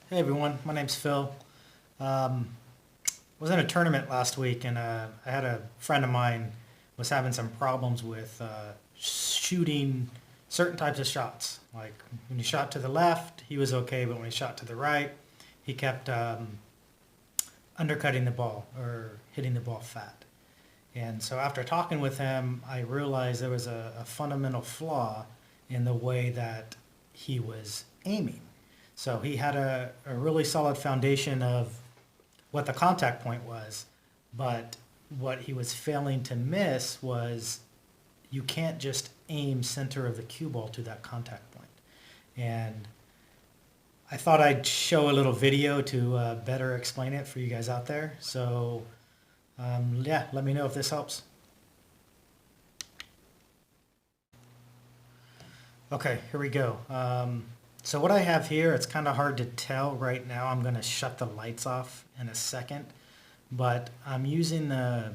Hey everyone, my name's Phil. Was in a tournament last week, and I had a friend of mine was having some problems with shooting certain types of shots. Like when he shot to the left, he was okay, but when he shot to the right, he kept undercutting the ball or hitting the ball fat. And so after talking with him, I realized there was a fundamental flaw in the way that he was aiming. So he had a really solid foundation of what the contact point was, but what he was failing to miss was you can't just aim center of the cue ball to that contact point. And I thought I'd show a little video to better explain it for you guys out there. So yeah, let me know if this helps. Okay, here we go. So what I have here, it's kind of hard to tell right now. I'm going to shut the lights off in a second, but I'm using the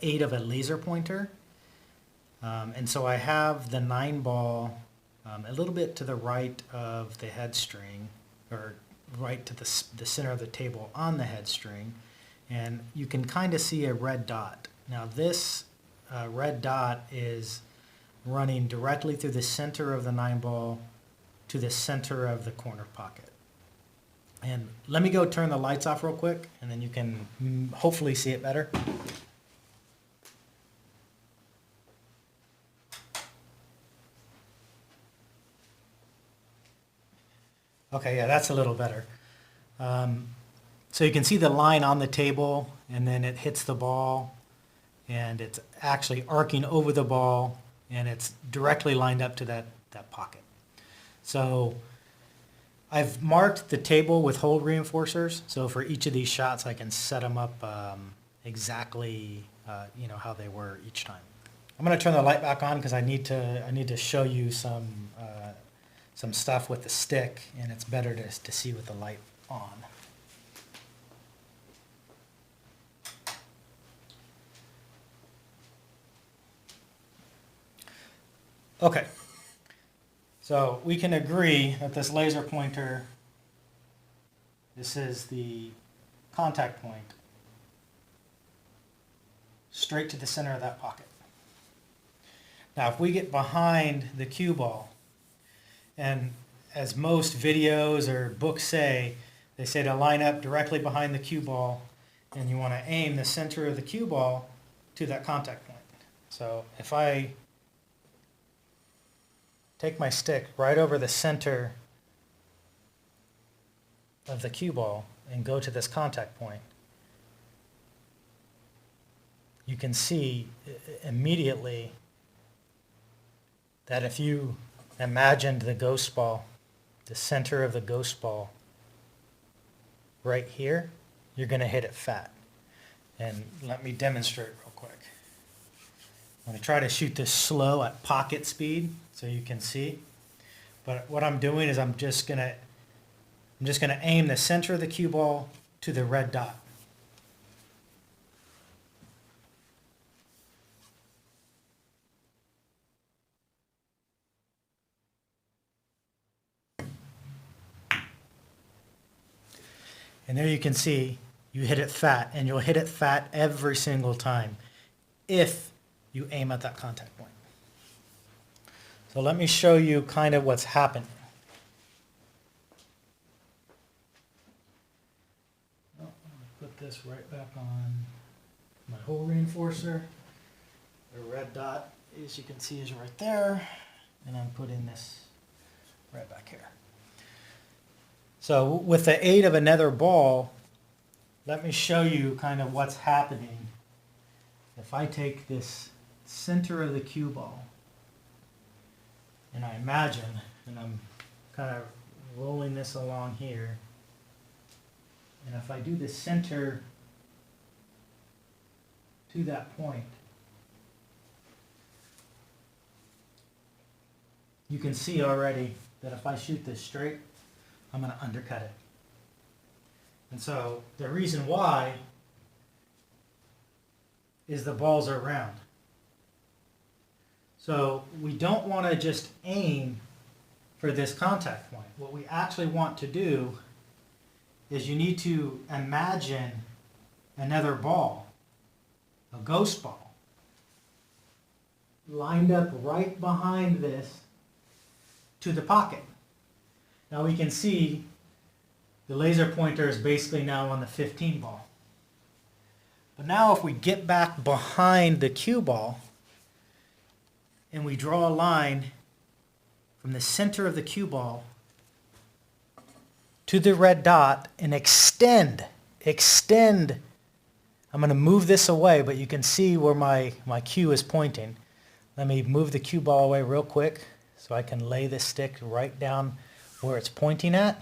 aid of a laser pointer. And so I have the 9 ball a little bit to the right of the head string, or right to the center of the table on the head string. And you can kind of see a red dot. Now this red dot is running directly through the center of the 9 ball to the center of the corner pocket. And let me go turn the lights off real quick, and then you can hopefully see it better. Okay, yeah, that's a little better. So you can see the line on the table, and then it hits the ball, and it's actually arcing over the ball, and it's directly lined up to that pocket. So I've marked the table with hold reinforcers. So for each of these shots, I can set them up exactly, how they were each time. I'm going to turn the light back on because I need to show you some stuff with the stick, and it's better to see with the light on. Okay, so we can agree that this laser pointer, this is the contact point, straight to the center of that pocket. Now if we get behind the cue ball, and as most videos or books say, they say to line up directly behind the cue ball, and you want to aim the center of the cue ball to that contact point. So if I take my stick right over the center of the cue ball and go to this contact point, you can see immediately that if you imagined the ghost ball, the center of the ghost ball right here, you're going to hit it fat. And let me demonstrate real quick. I'm going to try to shoot this slow at pocket speed so you can see. But what I'm doing is I'm just going to aim the center of the cue ball to the red dot. And there you can see you hit it fat, and you'll hit it fat every single time if you aim at that contact point. So let me show you kind of what's happening. Oh, I'm going to put this right back on my hole reinforcer. The red dot, as you can see, is right there, and I'm putting this right back here. So with the aid of another ball, let me show you kind of what's happening. If I take this center of the cue ball, and I imagine, and I'm kind of rolling this along here, and if I do the center to that point, you can see already that if I shoot this straight, I'm going to undercut it. And so the reason why is the balls are round. So we don't want to just aim for this contact point. What we actually want to do is you need to imagine another ball, a ghost ball, lined up right behind this to the pocket. Now we can see the laser pointer is basically now on the 15 ball. But now if we get back behind the cue ball and we draw a line from the center of the cue ball to the red dot and extend. I'm going to move this away, but you can see where my cue is pointing. Let me move the cue ball away real quick so I can lay this stick right down where it's pointing at.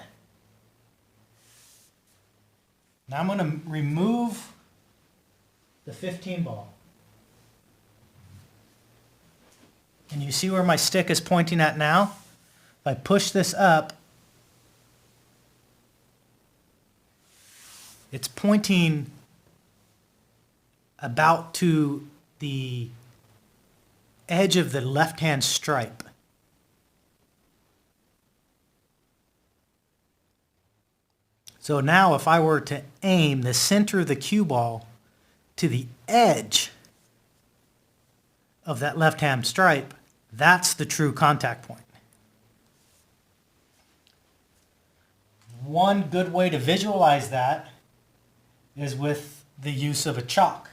Now I'm going to remove the 15 ball. And you see where my stick is pointing at now? If I push this up, it's pointing about to the edge of the left-hand stripe. So now if I were to aim the center of the cue ball to the edge of that left-hand stripe, that's the true contact point. One good way to visualize that is with the use of a chalk.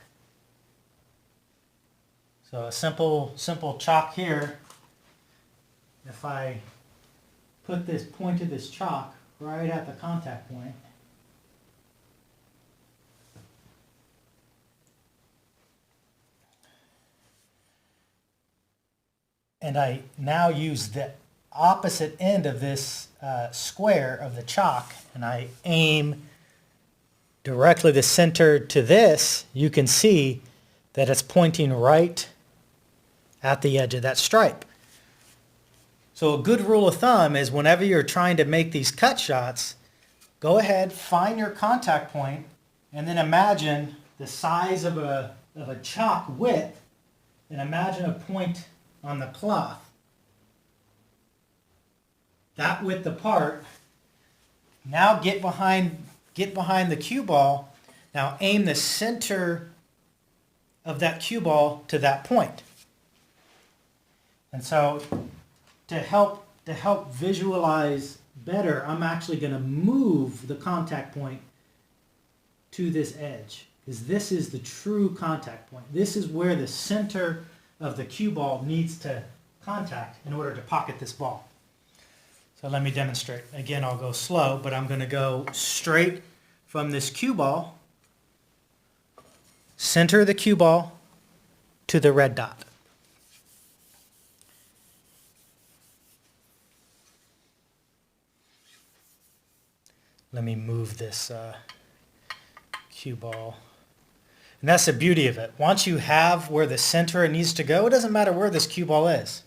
So a simple chalk here, if I put this point of this chalk right at the contact point, and I now use the opposite end of this square of the chalk, and I aim directly the center to this, you can see that it's pointing right at the edge of that stripe. So a good rule of thumb is whenever you're trying to make these cut shots, go ahead, find your contact point, and then imagine the size of a chalk width, and imagine a point on the cloth. That width apart. Now get behind the cue ball. Now aim the center of that cue ball to that point. And so to help visualize better, I'm actually going to move the contact point to this edge, because this is the true contact point. This is where the center of the cue ball needs to contact in order to pocket this ball. So let me demonstrate. Again, I'll go slow, but I'm going to go straight from this cue ball, center of the cue ball, to the red dot. Let me move this cue ball. And that's the beauty of it. Once you have where the center needs to go, it doesn't matter where this cue ball is.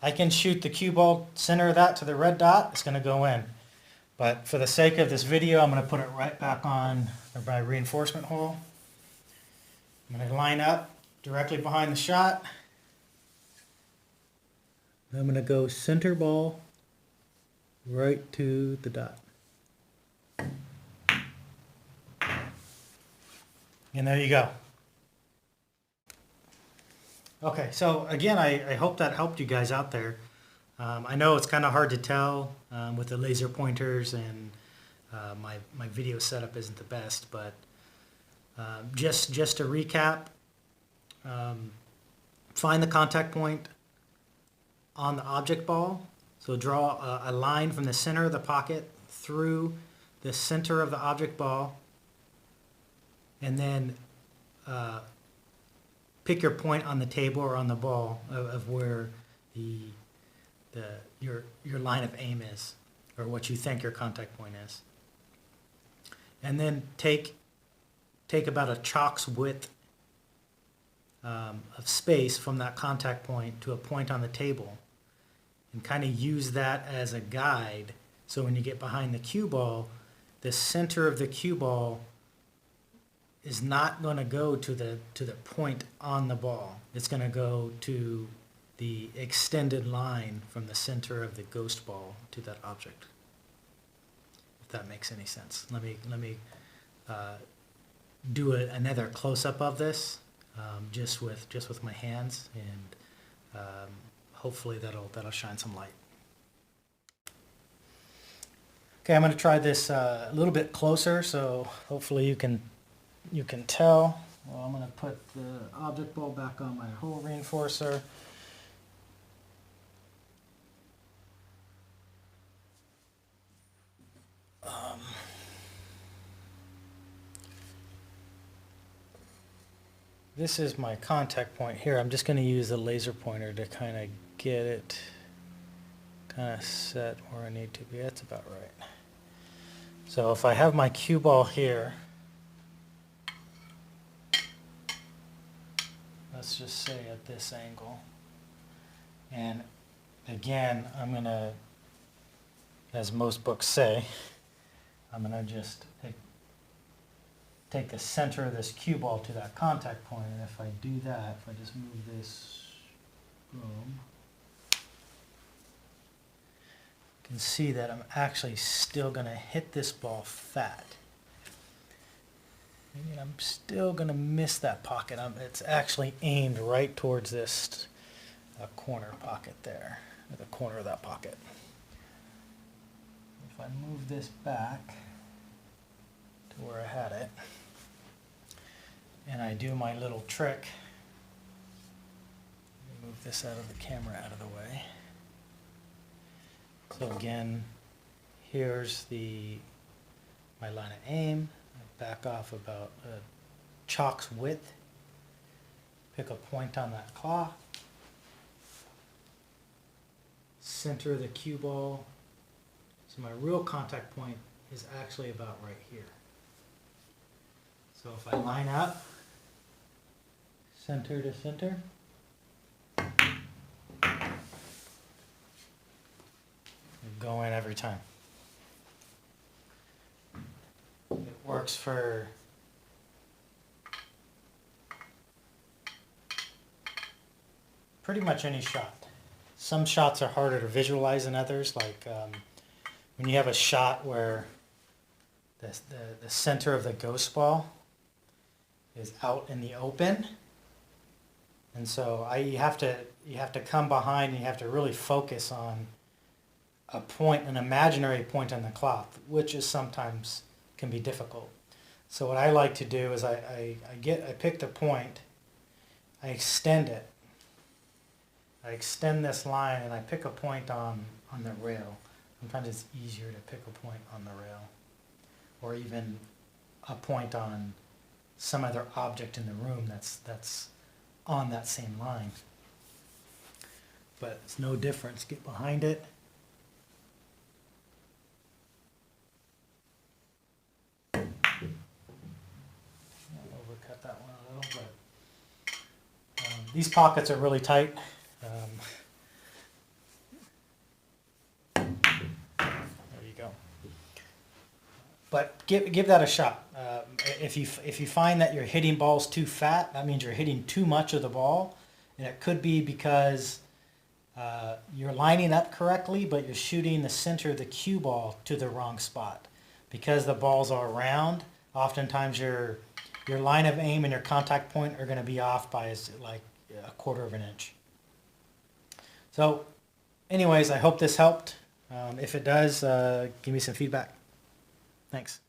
I can shoot the cue ball center of that to the red dot, it's going to go in. But for the sake of this video, I'm going to put it right back on my reinforcement hole. I'm going to line up directly behind the shot. I'm going to go center ball right to the dot. And there you go. Okay, so again, I hope that helped you guys out there. I know it's kind of hard to tell with the laser pointers, and my video setup isn't the best, but just to recap, find the contact point on the object ball. So draw a line from the center of the pocket through the center of the object ball, and then pick your point on the table or on the ball of where your line of aim is, or what you think your contact point is. And then take about a chalk's width of space from that contact point to a point on the table, and kind of use that as a guide. So when you get behind the cue ball, the center of the cue ball is not going to go to the point on the ball. It's going to go to the extended line from the center of the ghost ball to that object. If that makes any sense. Let me do another close-up of this, just with my hands, and hopefully that'll shine some light. Okay, I'm going to try this a little bit closer, so hopefully you can tell. Well, I'm going to put the object ball back on my hole reinforcer. This is my contact point here. I'm just going to use the laser pointer to kind of get it kind of set where I need to be. That's about right. So if I have my cue ball here, let's just say at this angle, and again, I'm going to, as most books say, I'm going to just take the center of this cue ball to that contact point, and if I do that, if I just move this, boom, you can see that I'm actually still going to hit this ball fat. And I'm still going to miss that pocket. It's actually aimed right towards this corner pocket there, at the corner of that pocket. If I move this back to where I had it, and I do my little trick, move this out of the camera out of the way. So again, here's my line of aim. I back off about a chalk's width, pick a point on that claw, center the cue ball. So my real contact point is actually about right here. So if I line up, center to center, I go in every time. It works for pretty much any shot. Some shots are harder to visualize than others, like when you have a shot where the center of the ghost ball is out in the open, and so you have to come behind and you have to really focus on a point, an imaginary point on the cloth, which is sometimes can be difficult. So what I like to do is I pick the point, I extend it, I extend this line, and I pick a point on the rail. Sometimes it's easier to pick a point on the rail, or even a point on some other object in the room that's on that same line. But it's no difference. Get behind it. I'll overcut that one a little, but these pockets are really tight. There you go. But give that a shot. If you find that you're hitting balls too fat, that means you're hitting too much of the ball, and it could be because you're lining up correctly, but you're shooting the center of the cue ball to the wrong spot. Because the balls are round, oftentimes your line of aim and your contact point are going to be off by like a quarter of an inch. So, anyways, I hope this helped. If it does, give me some feedback. Thanks.